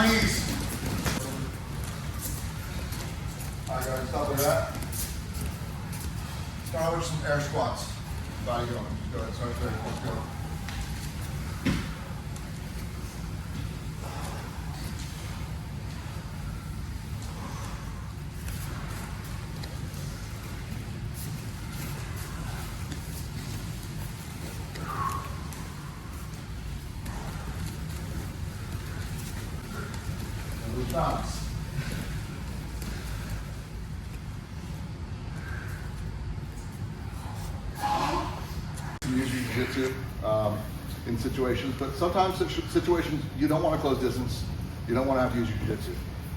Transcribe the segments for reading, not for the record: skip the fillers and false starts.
high knees. All right, guys, stop with that. Start with some air squats. Body going. Go ahead, start there. Let's go. Bounce. Use your jiu-jitsu in situations, but sometimes situations you don't want to close distance, you don't want to have to use your jiu-jitsu.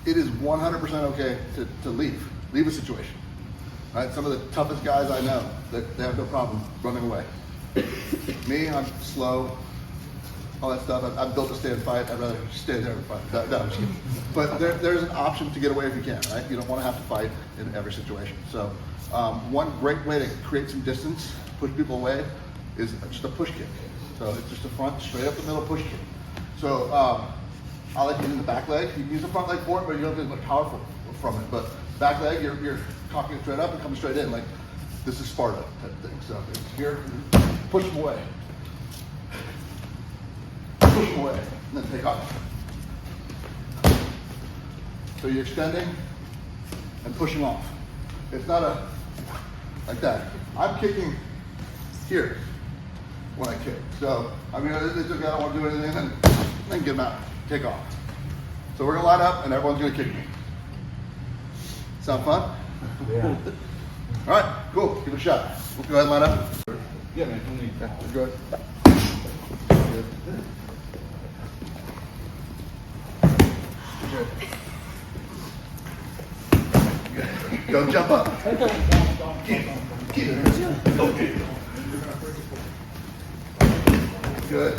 It is 100% okay to leave a situation. Right? Some of the toughest guys I know, they have no problem running away. Me, I'm slow. All that stuff. I'm built to stay and fight. I'd rather stay there and fight. No, I'm just kidding. But there's an option to get away if you can, right? You don't want to have to fight in every situation. So one great way to create some distance, push people away, is just a push kick. So it's just a front, straight up the middle push kick. So I like using the back leg. You can use the front leg for it, but you don't get much powerful from it. But back leg, you're cocking it straight up and coming straight in. Like this is Sparta type thing. So it's here, push them away. Push them away, and then take off. So you're extending and pushing off. It's not like that. I'm kicking here when I kick. So, I mean, it's okay, I don't want to do anything, and then get them out, take off. So we're gonna line up, and everyone's gonna kick me. Sound fun? Yeah. All right, cool, give it a shot. We'll go ahead and line up. Yeah, man, Good. Good. Don't jump up. Keep it. Okay. Good.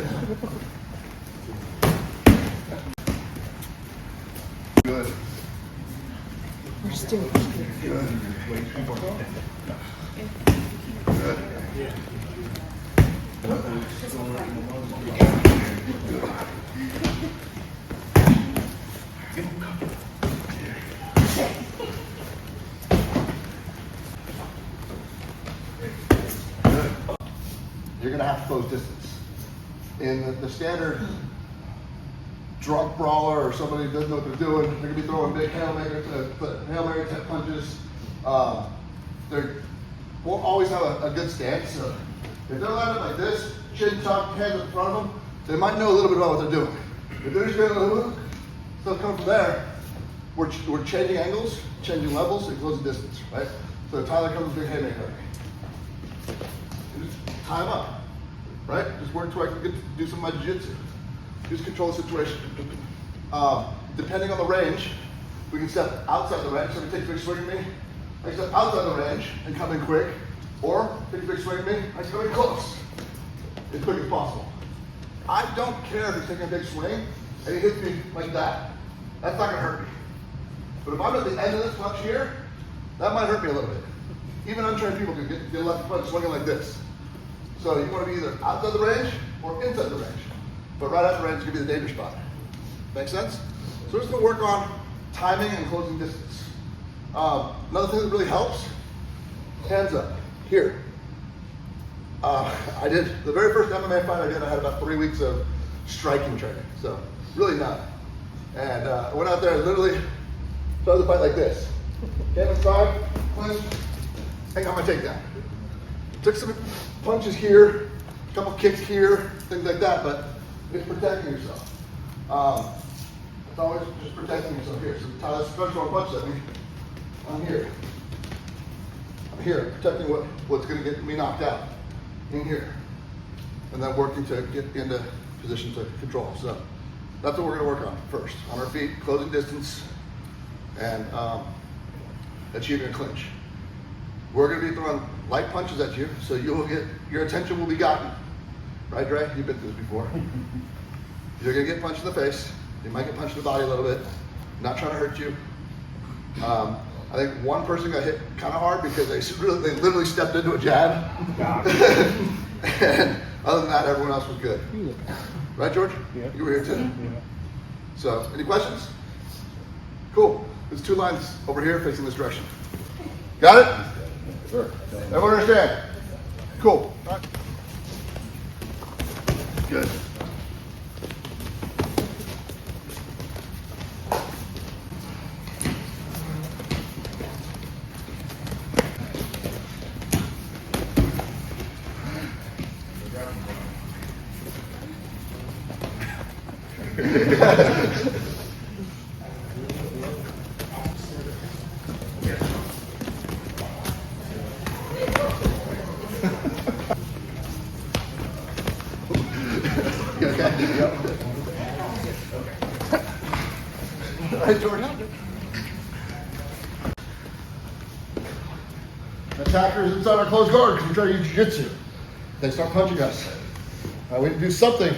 Good. We're still Good. Good. You're going to have to close distance. In the standard drunk brawler or somebody who doesn't know what they're doing, they're going to be throwing big Hail Mary type punches. They won't always have a good stance. So if they're lining up like this, chin tucked, hands in front of them, they might know a little bit about what they're doing. If they're just going so coming from there, we're changing angles, changing levels, and closing distance, right? So Tyler comes big haymaker. Just tie him up, right? Just work to where I can do some of my jiu-jitsu. Just control the situation. Depending on the range, we can step outside the range. So if he takes a big swing at me, I can step outside the range and come in quick. Or take a big swing at me, I can come in close, as quick as possible. I don't care if he's taking a big swing and he hits me like that. That's not gonna hurt me. But if I'm at the end of this punch here, that might hurt me a little bit. Even untrained people can get a left punch swinging like this. So you want to be either outside the range or inside the range. But right out the range is going to be the danger spot. Make sense? So we're just going to work on timing and closing distance. Another thing that really helps, hands up, here. I did, the very first MMA fight I had about 3 weeks of striking training. So really none. And I went out there and literally started the fight like this. Hand inside, clinch, and got my takedown. Took some punches here, a couple kicks here, things like that, but it's protecting yourself. It's always just protecting yourself here. So Tyler's throwing punches at me. I'm here. I'm here, protecting what's going to get me knocked out. In here. And then working to get into position to control. So that's what we're going to work on first. On our feet, closing distance, and achieving a clinch. We're going to be throwing light punches at you, so your attention will be gotten. Right, Dre? You've been through this before. You're going to get punched in the face. You might get punched in the body a little bit. Not trying to hurt you. I think one person got hit kind of hard because they literally stepped into a jab. And other than that, everyone else was good. Right, George? Yeah. You were here too? So, any questions? Cool. There's 2 lines over here facing this direction. Got it? Sure. Everyone understand? Cool. All right. Good. All right, Jordan. Attackers inside our closed guard because we try to use jiu-jitsu. They start punching us. We need to do something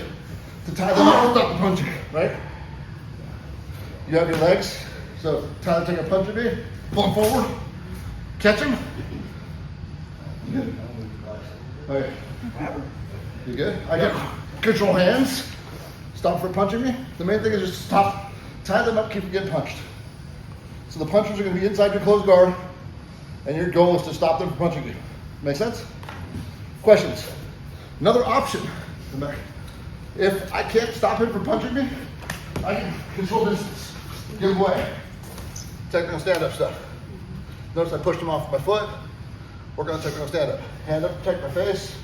to tie them up and stop the punching, right? You have your legs, so Tyler take a punch at me, pull him forward, catch him. Good. Okay. You good? I get control hands. Stop for punching me. The main thing is just stop, tie them up, keep them getting punched. So the punchers are going to be inside your closed guard, and your goal is to stop them from punching you. Make sense? Questions? Another option. Come back. If I can't stop him from punching me, I can control distance. Give him away. Technical stand-up stuff. Notice I pushed him off my foot. Work on technical stand-up. Hand up, protect my face.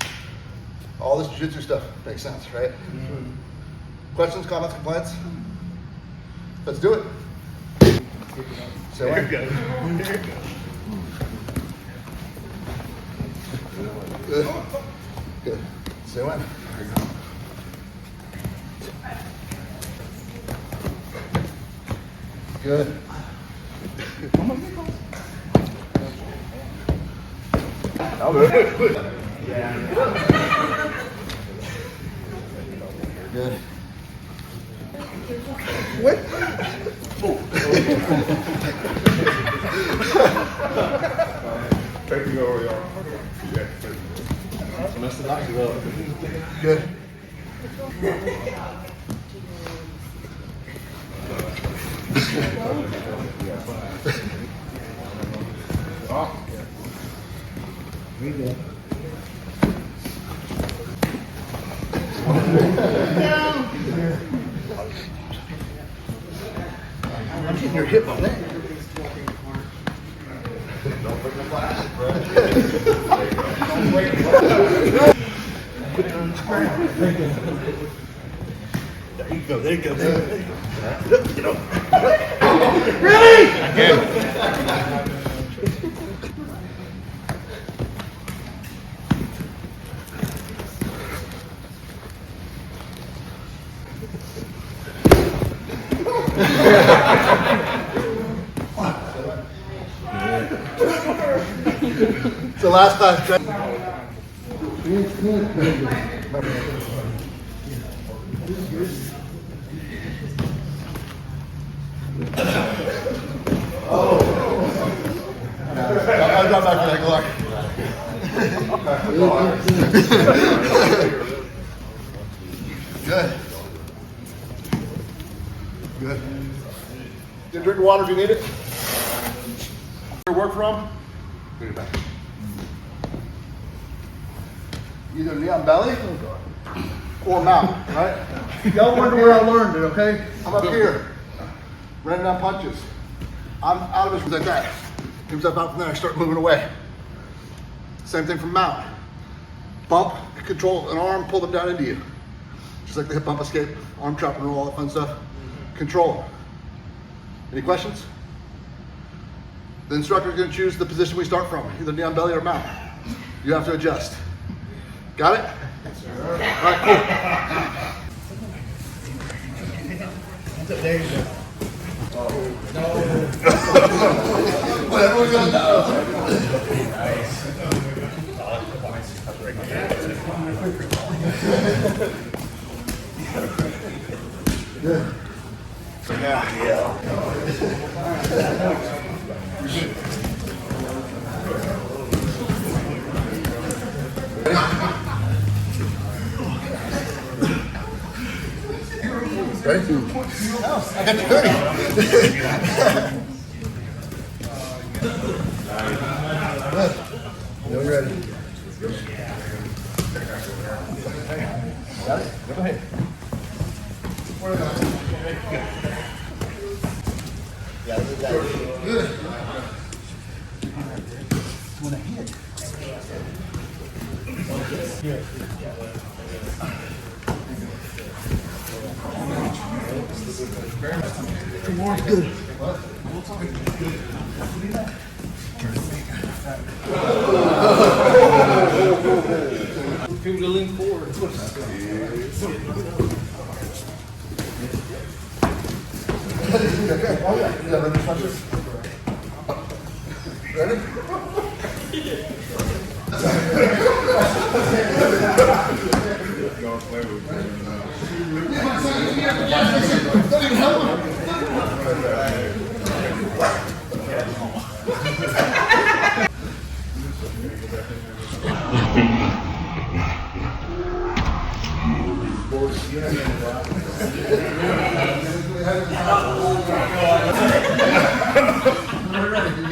All this jiu-jitsu stuff makes sense, right? Mm-hmm. Questions, comments, complaints? Let's do it. Say when. Good. Good. Say when. Good. Good. What? Take me over, y'all. Yeah, Good. I'm hitting your hip on that. Don't break the glass, bro. Don't break the glass. There you go, there you go. There you go. Really? Again. So last time. I'll drop back for that. Good luck. Good. Good. Get a drink of water if you need it. Where you work from? Bring it back. Either knee on belly or mount, right? Y'all wonder where I learned it, okay? I'm up here, running down punches. I'm out of it like that. Get himself out from there, I start moving away. Same thing from mount. Bump, control an arm, pull them down into you. Just like the hip bump escape, arm trap and roll, all that fun stuff. Control them. Any questions? The instructor is going to choose the position we start from, either knee on belly or mount. You have to adjust. Got it? Yes, sir. All right, cool. There you go. Well, everyone's going to know. Nice. Good. Yeah. Ready? No, I got you 30. Good. You're ready. Got it? Go ahead. Good. When I hit. More good. People to lean forward. Ready?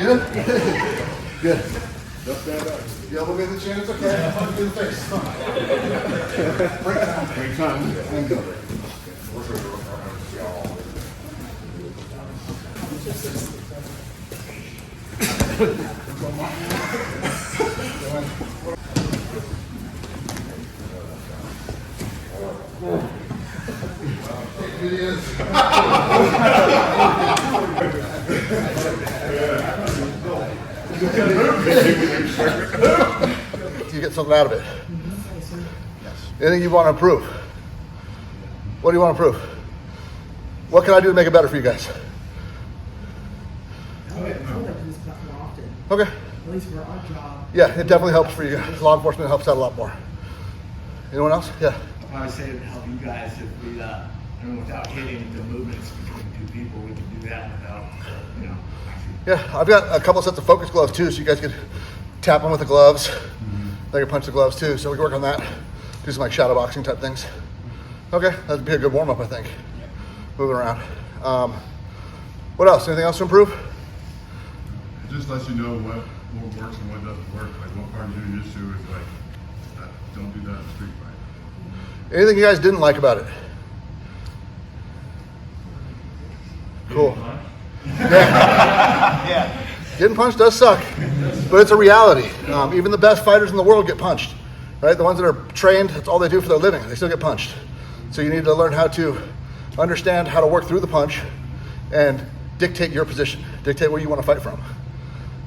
Good? Good. The elbow in the chin, it's okay. Punch in the face. Break time. And go. It is. You get something out of it. Anything you want to improve? What do you want to improve? What can I do to make it better for you guys? I would like to do this stuff more often. Okay. At least for our job. Yeah, it definitely helps for you guys. Law enforcement helps out a lot more. Anyone else? Yeah. I would say it would help you guys if we, without hitting the movements between two people, we can do that without, actually. Yeah, I've got a couple sets of focus gloves too, so you guys could tap them with the gloves. They can punch the gloves too, so we can work on that. Do some like shadow boxing type things. Okay, that'd be a good warm up, I think. Moving around. What else? Anything else to improve? It just lets you know what works and what doesn't work. Like what part of your jiu-jitsu is like, don't do that in a street fight. Anything you guys didn't like about it? Cool. Yeah. Getting punched does suck, but it's a reality. Even the best fighters in the world get punched, right? The ones that are trained, that's all they do for their living. They still get punched. So you need to learn how to understand how to work through the punch and dictate your position, dictate where you want to fight from.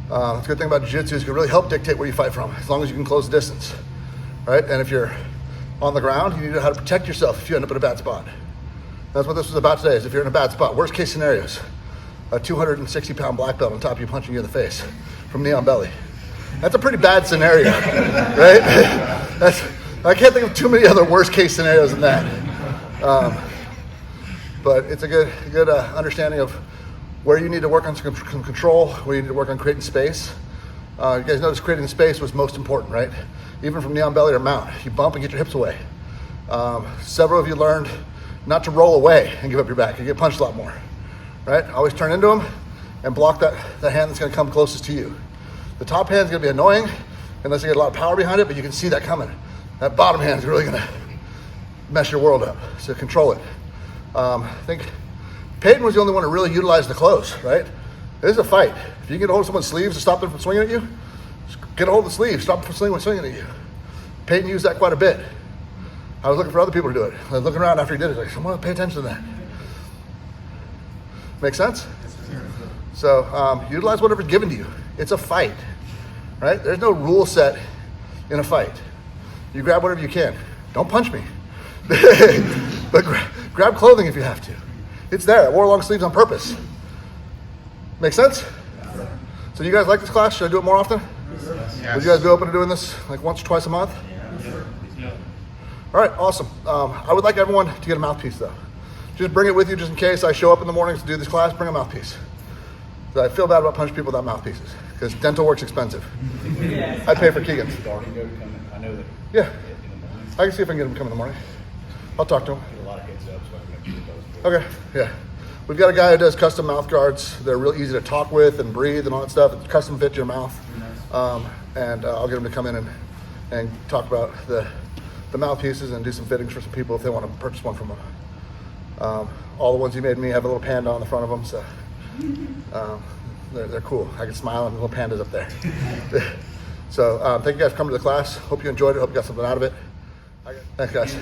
That's a good thing about jiu-jitsu is it can really help dictate where you fight from, as long as you can close the distance, right? And if you're on the ground, you need to know how to protect yourself if you end up in a bad spot. That's what this was about today, is if you're in a bad spot. Worst case scenarios, a 260-pound black belt on top of you punching you in the face from knee on belly. That's a pretty bad scenario, right? I can't think of too many other worst case scenarios than that. But it's a good understanding of where you need to work on some control, where you need to work on creating space. You guys notice creating space was most important, right? Even from knee on belly or mount, you bump and get your hips away. Several of you learned not to roll away and give up your back. You get punched a lot more, right? Always turn into them and block that hand that's gonna come closest to you. The top hand's gonna be annoying unless you get a lot of power behind it, but you can see that coming. That bottom hand's really gonna mess your world up, so control it. I think Peyton was the only one who really utilized the close, right? It is a fight. If you can get a hold of someone's sleeves to stop them from swinging at you, just get a hold of the sleeve, stop them from swinging at you. Peyton used that quite a bit. I was looking for other people to do it. I was looking around after he did it, like, someone pay attention to that. Make sense? So utilize whatever's given to you. It's a fight, right? There's no rule set in a fight. You grab whatever you can. Don't punch me. But grab clothing if you have to. It's there. I wore long sleeves on purpose. Make sense? So you guys like this class? Should I do it more often? Yes. Would you guys be open to doing this like once or twice a month? Yeah. All right, awesome. I would like everyone to get a mouthpiece though. Just bring it with you just in case I show up in the mornings to do this class, bring a mouthpiece. So I feel bad about punching people without mouthpieces because dental work's expensive. I pay for Keegan's. I know that. Yeah. I can see if I can get him to come in the morning. I'll talk to him. Get a lot of hits up, so I can make sure it does. Okay, yeah. We've got a guy who does custom mouth guards. They're real easy to talk with and breathe and all that stuff. It's custom fit to your mouth. And I'll get him to come in and talk about the mouthpieces and do some fittings for some people if they want to purchase one from him. All the ones he made me have a little panda on the front of them, so they're cool. I can smile and the little panda's up there. So thank you guys for coming to the class. Hope you enjoyed it. Hope you got something out of it. Thanks, guys.